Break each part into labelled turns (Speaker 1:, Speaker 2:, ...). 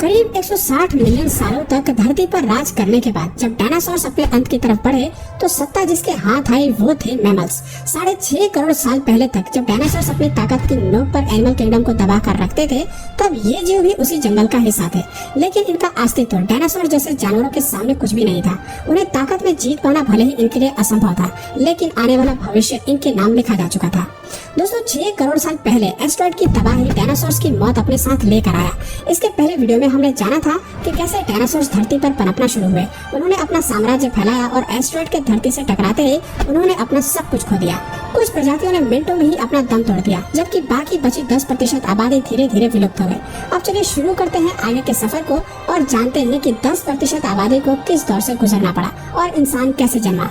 Speaker 1: करीब 160 मिलियन सालों तक धरती पर राज करने के बाद जब डायनासोर्स अपने अंत की तरफ बढ़े तो सत्ता जिसके हाथ आई वो थे मैमल्स। 6.5 करोड़ साल पहले तक जब डायनासोर्स अपनी ताकत की नोक पर एनिमल किंगडम को दबा कर रखते थे तब ये जीव भी उसी जंगल का हिस्सा थे, लेकिन इनका अस्तित्व डायनासोर जैसे जानवरों के सामने कुछ भी नहीं था। उन्हें ताकत में जीत पाना भले ही इनके लिए असंभव था, लेकिन आने वाला भविष्य इनके नाम लिखा जा चुका था। दोस्तों 6 करोड़ साल पहले एस्टेरॉयड की तबाही डायनासोर्स की मौत अपने साथ लेकर आया। इसके पहले वीडियो में हमने जाना था कि कैसे डायनासोर्स धरती पर पनपना शुरू हुए। उन्होंने अपना साम्राज्य फैलाया और एस्टेरॉयड के धरती से टकराते ही उन्होंने अपना सब कुछ खो दिया। कुछ प्रजातियों ने मिनटों में ही अपना दम तोड़ दिया, जबकि बाकी बची 10% आबादी धीरे धीरे विलुप्त हो गई। अब चलिए शुरू करते हैं आगे के सफर को और जानते हैं कि 10% आबादी को किस दौर से गुजरना पड़ा और इंसान कैसे जन्मा।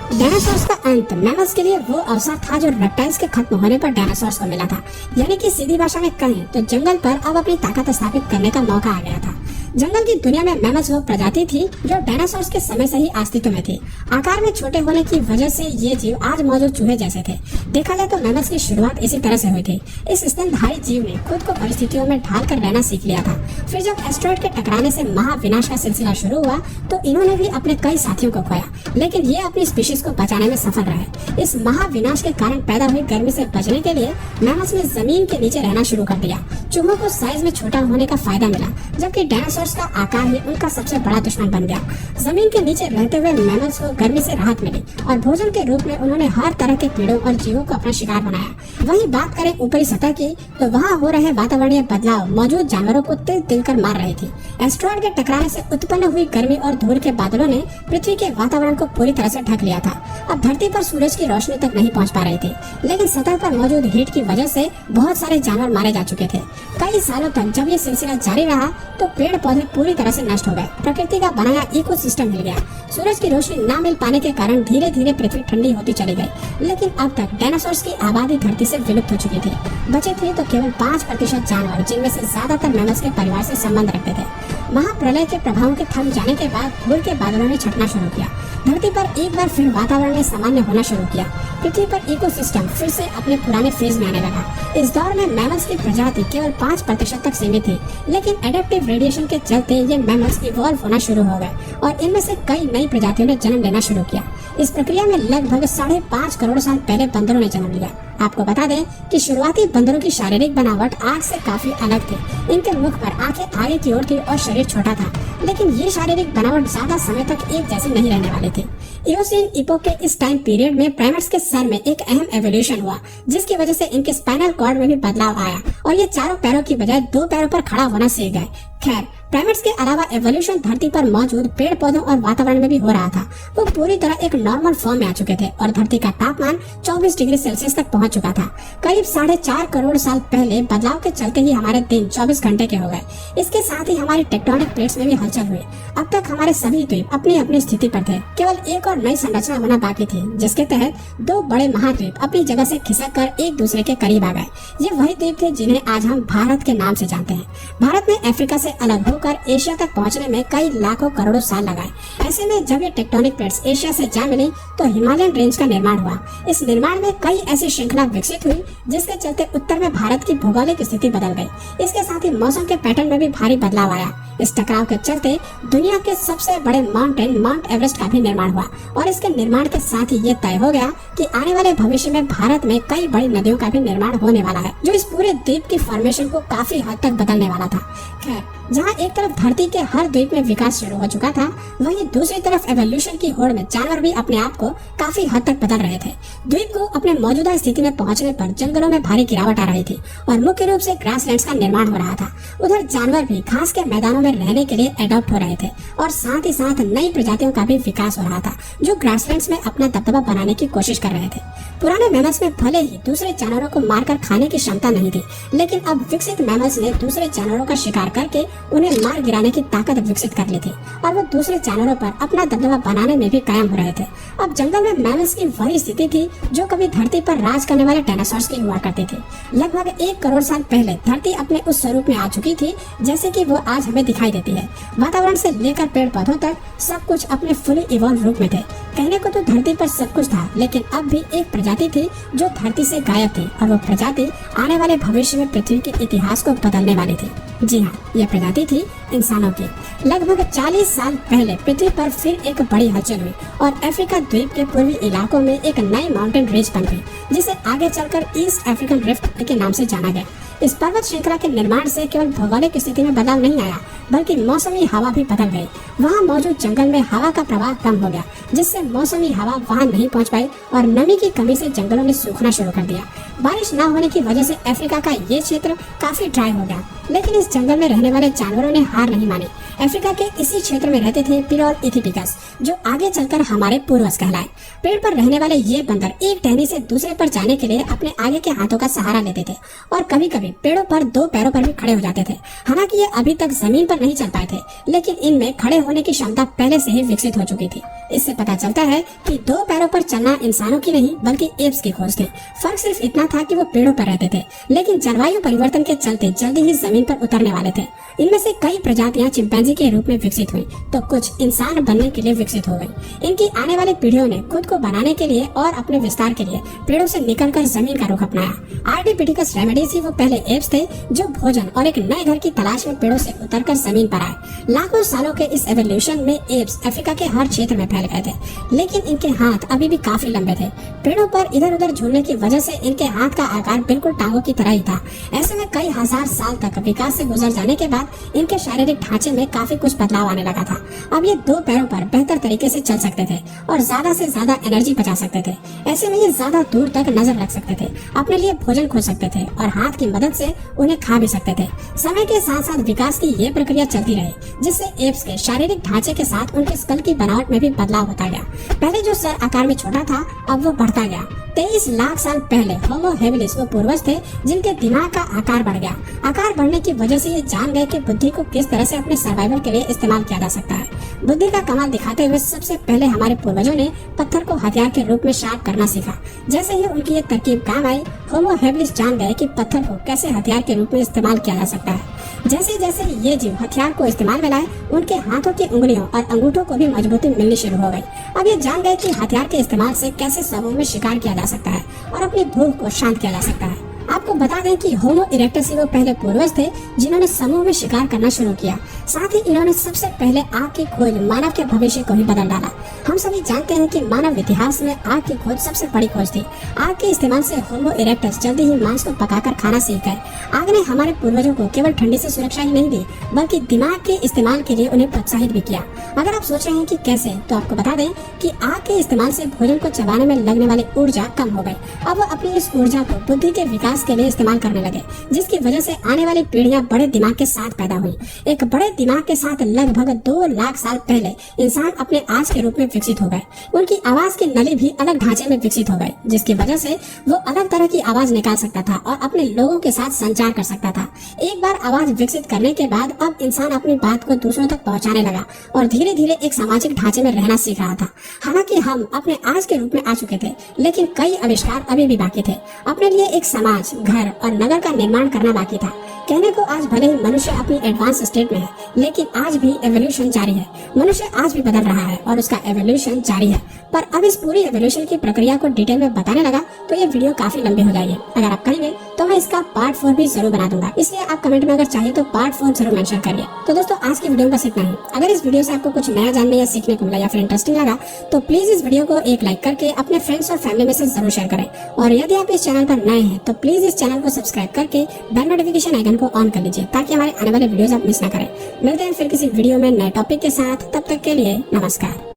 Speaker 1: डायनासोर्स का अंत मैमल्स के लिए वो अवसर था जो रेप्टाइल्स के खत्म होने पर डायनासोर्स को मिला था। यानी कि सीधी भाषा में कहें तो जंगल पर अब अपनी ताकत स्थापित करने का मौका आ गया था। जंगल की दुनिया में मैमल्स वो प्रजाति थी जो डायनासोर्स के समय से ही अस्तित्व में थी। आकार में छोटे होने की वजह से ये जीव आज मौजूद चूहे जैसे थे। देखा जाए तो मैमल्स की शुरुआत इसी तरह से हुई थी। इस स्तनधारी जीव ने खुद को परिस्थितियों में ढाल कर रहना सीख लिया था। फिर जब एस्टेरॉयड के टकराने से महाविनाश का सिलसिला शुरू हुआ तो इन्होंने भी अपने कई साथियों को खोया, लेकिन ये अपनी स्पीशीज को बचाने में सफल रहे। इस महाविनाश के कारण पैदा हुई गर्मी से बचने के लिए मैमल्स ने जमीन के नीचे रहना शुरू कर दिया। चूहों को साइज में छोटा होने का फायदा मिला, जबकि डायनासोर्स का आकार ही उनका सबसे बड़ा दुश्मन बन गया। जमीन के नीचे रहते हुए मैमल्स को गर्मी से राहत मिली और भोजन के रूप में उन्होंने हर तरह के कीड़ों और जीवों को अपना शिकार बनाया। वहीं बात करें ऊपरी सतह की तो वहाँ हो रहे वातावरणीय बदलाव मौजूद जानवरों को तिल तिल कर मार रही थी। एस्टेरॉयड के टकराने से उत्पन्न हुई गर्मी और धूल के बादलों ने पृथ्वी के वातावरण को पूरी तरह से ढक लिया था। अब धरती पर सूरज की रोशनी तक नहीं पहुंच पा रही थी, लेकिन सतह पर मौजूद हीट की वजह से बहुत सारे जानवर मारे जा चुके थे। कई सालों तक जब ये सिलसिला जारी रहा तो पेड़ पौधे पूरी तरह से नष्ट हो गए। प्रकृति का बनाया इकोसिस्टम हिल गया। सूरज की रोशनी न मिल पाने के कारण धीरे धीरे पृथ्वी ठंडी होती चली गई। लेकिन अब तक डायनासोर्स की आबादी धरती से विलुप्त हो चुकी थी। बचे थे तो केवल 5% जानवर, जिनमें से ज्यादातर मैमल्स के परिवार से संबंध रखते थे। महाप्रलय के प्रभावों के थम जाने के बाद धूल के बादलों ने छटना शुरू किया। धरती पर एक बार फिर वातावरण ने सामान्य होना शुरू किया। पृथ्वी पर इकोसिस्टम फिर से अपने पुराने फेज में आने लगा। इस दौर में मैमल्स की प्रजाति केवल 5% तक सीमित थी, लेकिन एडेप्टिव रेडिएशन के चलते ये मैमल्स इवॉल्व होना शुरू हो गए और इनमें से कई नई प्रजातियों ने जन्म लेना शुरू किया। इस प्रक्रिया में लगभग 5.5 करोड़ साल पहले बंदरों ने जन्म लिया। आपको बता दें कि शुरुआती बंदरों की शारीरिक बनावट आग से काफी अलग थी। इनके मुख पर आंखें आगे की ओर थी और शरीर छोटा था, लेकिन ये शारीरिक बनावट ज्यादा समय तक एक जैसी नहीं रहने वाली थी। इओसीन इपोक के इस टाइम पीरियड में प्राइमेट्स के सर में एक अहम एवोल्यूशन हुआ, जिसकी वजह से इनके स्पाइनल कॉर्ड में भी बदलाव आया और ये चारों पैरों की बजाय 2 पैरों पर खड़ा होना सीख गए। खैर, प्राइमेट्स के अलावा एवोल्यूशन धरती पर मौजूद पेड़ पौधों और वातावरण में भी हो रहा था। वो पूरी तरह एक नॉर्मल फॉर्म में आ चुके थे और धरती का तापमान 24 डिग्री सेल्सियस तक पहुंच चुका था। करीब 4.5 करोड़ साल पहले बदलाव के चलते ही हमारे दिन 24 घंटे के हो गए। इसके साथ ही हमारी टेक्टोनिक प्लेट्स में भी हलचल हुई। अब तक हमारे सभी द्वीप अपनी अपनी स्थिति पर थे। केवल एक और नई संरचना होना बाकी थी, जिसके तहत 2 बड़े महाद्वीप अपनी जगह से खिसक कर एक दूसरे के करीब आ गए। ये वही द्वीप थे जिन्हें आज हम भारत के नाम से जानते हैं। भारत ने अफ्रीका से अलग होकर एशिया तक पहुंचने में कई लाखों करोड़ों साल लगाए। ऐसे में जब ये टेक्टोनिक प्लेट्स एशिया से जा मिली तो हिमालयन रेंज का निर्माण हुआ। इस निर्माण में कई ऐसी श्रृंखला विकसित हुई जिसके चलते उत्तर में भारत की भौगोलिक स्थिति बदल गई। इसके साथ ही मौसम के पैटर्न में भी भारी बदलाव आया। इस टकराव के चलते दुनिया के सबसे बड़े माउंटेन माउंट एवरेस्ट का भी निर्माण हुआ और इसके निर्माण के साथ ही ये तय हो गया कि आने वाले भविष्य में भारत में कई बड़ी नदियों का भी निर्माण होने वाला है, जो इस पूरे द्वीप की फॉर्मेशन को काफी हद तक बदलने वाला था। खैर, जहाँ एक तरफ धरती के हर द्वीप में विकास शुरू हो चुका था, वहीं दूसरी तरफ एवोल्यूशन की होड़ में जानवर भी अपने आप को काफी हद तक बदल रहे थे। द्वीप को अपने मौजूदा स्थिति में पहुंचने पर जंगलों में भारी गिरावट आ रही थी और मुख्य रूप से ग्रासलैंड्स का निर्माण हो रहा था। उधर जानवर भी घास के मैदानों में रहने के लिए एडॉप्ट हो रहे थे और साथ ही साथ नई प्रजातियों का भी विकास हो रहा था, जो ग्रासलैंड्स में अपना दबदबा बनाने की कोशिश कर रहे थे। पुराने मैमल्स में भले ही दूसरे जानवरों को मारकर खाने की क्षमता नहीं थी, लेकिन अब विकसित मैमल्स ने दूसरे जानवरों का शिकार करके उन्हें मार गिराने की ताकत विकसित कर ली थी और वो दूसरे जानवरों पर अपना दबदबा बनाने में भी कायम हो रहे थे। अब जंगल में मैमल्स की वही स्थिति थी जो कभी धरती पर राज करने वाले डायनासोर्स की हुआ करती थी। लगभग 1 करोड़ साल पहले धरती अपने उस स्वरूप में आ चुकी थी जैसे कि वो आज हमें दिखाई देती है। वातावरण से लेकर पेड़ पौधों तक सब कुछ अपने फुली इवॉल्व रूप में थे। कहने को तो धरती पर सब कुछ था, लेकिन अब भी एक प्रजाति थी जो धरती से गायब थी और वो प्रजाति आने वाले भविष्य में पृथ्वी के इतिहास को बदलने वाली थी। जी हाँ, यह प्रजाति थी इंसानों की। लगभग 40 साल पहले पृथ्वी पर फिर एक बड़ी हलचल हुई और अफ्रीका द्वीप के पूर्वी इलाकों में एक नई माउंटेन रेंज बन गई, जिसे आगे चलकर ईस्ट अफ्रीकन रिफ्ट के नाम से जाना गया। इस पर्वत श्रृंखला के निर्माण से केवल भौगोलिक स्थिति में बदलाव नहीं आया, बल्कि मौसमी हवा भी बदल गई। वहाँ मौजूद जंगल में हवा का प्रवाह कम हो गया, जिससे मौसमी हवा वहाँ नहीं पहुँच पाई और नमी की कमी से जंगलों ने सूखना शुरू कर दिया। बारिश न होने की वजह से अफ्रीका का ये क्षेत्र काफी ड्राई हो गया, लेकिन इस जंगल में रहने वाले जानवरों ने हार नहीं मानी। अफ्रीका के इसी क्षेत्र में रहते थे पिरोल इथिपिकस, जो आगे चलकर हमारे पूर्वज कहलाए। पेड़ पर रहने वाले ये बंदर एक टहनी से दूसरे पर जाने के लिए अपने आगे के हाथों का सहारा लेते थे और कभी कभी पेड़ों पर 2 पैरों पर भी खड़े हो जाते थे। हालांकि ये अभी तक जमीन पर नहीं चल पाए थे, लेकिन इनमें खड़े होने की क्षमता पहले से ही विकसित हो चुकी थी। इससे पता चलता है कि 2 पैरों पर चलना इंसानों की नहीं बल्कि एप्स की खोज थी। फर्क सिर्फ इतना था कि वो पेड़ों पर रहते थे, लेकिन जलवायु परिवर्तन के चलते जल्दी ही जमीन पर उतरने वाले थे। इनमें से कई प्रजातियां चिंपैंजी के रूप में विकसित हुई, तो कुछ इंसान बनने के लिए विकसित हो गई। इनकी आने वाली पीढ़ियों ने खुद को बनाने के लिए और अपने विस्तार के लिए पेड़ों से निकलकर जमीन का रुख अपनाया। आर्डिपिथिकस रेमेडिस ही वो पहले एप्स थे जो भोजन और एक नए घर की तलाश में पेड़ों से उतरकर जमीन पर आए। लाखों सालों के इस एवोल्यूशन में एप्स अफ्रीका के हर क्षेत्र में फैल गए थे, लेकिन इनके हाथ अभी भी काफी लंबे थे। पेड़ों पर इधर उधर झूलने की वजह से इनके हाथ का आकार बिल्कुल टांगों की तरह ही था। ऐसे में कई हजार साल तक विकास से गुजर जाने के बाद इनके शारीरिक ढांचे में काफी कुछ बदलाव आने लगा था। अब ये 2 पैरों पर बेहतर तरीके से चल सकते थे और ज्यादा से ज्यादा एनर्जी बचा सकते थे। ऐसे में ये ज्यादा दूर तक नजर रख सकते थे, अपने लिए भोजन खोज सकते थे और हाथ की मदद से उन्हें खा भी सकते थे। समय के साथ साथ विकास की ये प्रक्रिया चलती रही, जिससे एप्स के शारीरिक ढांचे के साथ उनके स्कल की बनावट में भी बदलाव होता गया। पहले जो सर आकार में छोटा था, अब वो बढ़ता गया। 23 लाख साल पहले होमो हेबिलिस वो पूर्वज थे जिनके दिमाग का आकार बढ़ गया। आकार बढ़ने की वजह से ये जान गए कि बुद्धि को किस तरह से अपने सर्वाइवल के लिए इस्तेमाल किया जा सकता है। बुद्धि का कमाल दिखाते हुए सबसे पहले हमारे पूर्वजों ने पत्थर को हथियार के रूप में शार्प करना सीखा। जैसे ही उनकी ये तरकीब काम आई, होमो हेबिलिस जान गए कि पत्थर को कैसे हथियार के रूप में इस्तेमाल किया जा सकता है। जैसे जैसे ये जीव हथियार को इस्तेमाल में लाए, उनके हाथों की उंगलियों और अंगूठों को भी मजबूती मिलनी शुरू हो गई। अब ये जान गए कि हथियार के इस्तेमाल से कैसे समूह में शिकार किया जा सकता है और अपनी भूख को शांत किया जा सकता है। आपको बता दें कि होमो इरेक्टस वो पहले पूर्वज थे जिन्होंने समूह में शिकार करना शुरू किया। साथ ही इन्होंने सबसे पहले आग की खोज मानव के भविष्य को ही बदल डाला। हम सभी जानते हैं कि मानव इतिहास में आग की खोज सबसे बड़ी खोज थी। आग के इस्तेमाल से होमो इरेक्टस जल्दी ही मांस को पकाकर खाना सीख गए। आग ने हमारे पूर्वजों को केवल ठंडी से सुरक्षा ही नहीं दी, बल्कि दिमाग के इस्तेमाल के लिए उन्हें प्रोत्साहित भी किया। अगर आप सोच रहे हैं कि कैसे, तो आपको बता दें कि आग के इस्तेमाल से भोजन को चबाने में लगने वाली ऊर्जा कम हो गई। अब वो अपनी इस ऊर्जा को बुद्धि के विकास के लिए इस्तेमाल करने लगे, जिसकी वजह से आने वाली पीढ़ियां बड़े दिमाग के साथ पैदा हुई। एक बड़े दिमाग के साथ लगभग 2 लाख साल पहले इंसान अपने आज के रूप में विकसित हो गए। उनकी आवाज की नली भी अलग ढांचे में विकसित हो गई, जिसकी वजह से वो अलग तरह की आवाज निकाल सकता था और अपने लोगों के साथ संचार कर सकता था। एक बार आवाज विकसित करने के बाद अब इंसान अपनी बात को दूसरों तक पहुंचाने लगा और धीरे धीरे एक सामाजिक ढांचे में रहना सीख रहा था। हालांकि हम अपने आज के रूप में आ चुके थे, लेकिन कई आविष्कार अभी भी बाकी थे। अपने लिए एक समाज, घर और नगर का निर्माण करना बाकी था। कहने को आज भले ही मनुष्य अपनी एडवांस स्टेट में है, लेकिन आज भी एवोल्यूशन जारी है। मनुष्य आज भी बदल रहा है और उसका एवोल्यूशन जारी है। पर अब इस पूरी एवोल्यूशन की प्रक्रिया को डिटेल में बताने लगा तो ये वीडियो काफी लंबी हो जाएगी। अगर आप कहेंगे तो मैं इसका पार्ट 4 भी जरूर बना दूंगा, इसलिए आप कमेंट में अगर चाहिए तो पार्ट 4 जरूर मेंशन करिए। तो दोस्तों, आज की वीडियो में बस इतना ही। अगर इस वीडियो से आपको कुछ नया जानने या सीखने को मिला या फिर इंटरेस्टिंग लगा, तो प्लीज इस वीडियो को एक लाइक करके अपने फ्रेंड्स और फैमिली में से जरूर शेयर करें। और यदि आप इस चैनल पर नए हैं तो प्लीज इस चैनल को सब्सक्राइब करके बेल नोटिफिकेशन आइकन को ऑन कर लीजिए, ताकि हमारे आने वाले वीडियोस आप मिस ना करें। मिलते हैं फिर किसी वीडियो में नए टॉपिक के साथ। तब तक के लिए नमस्कार।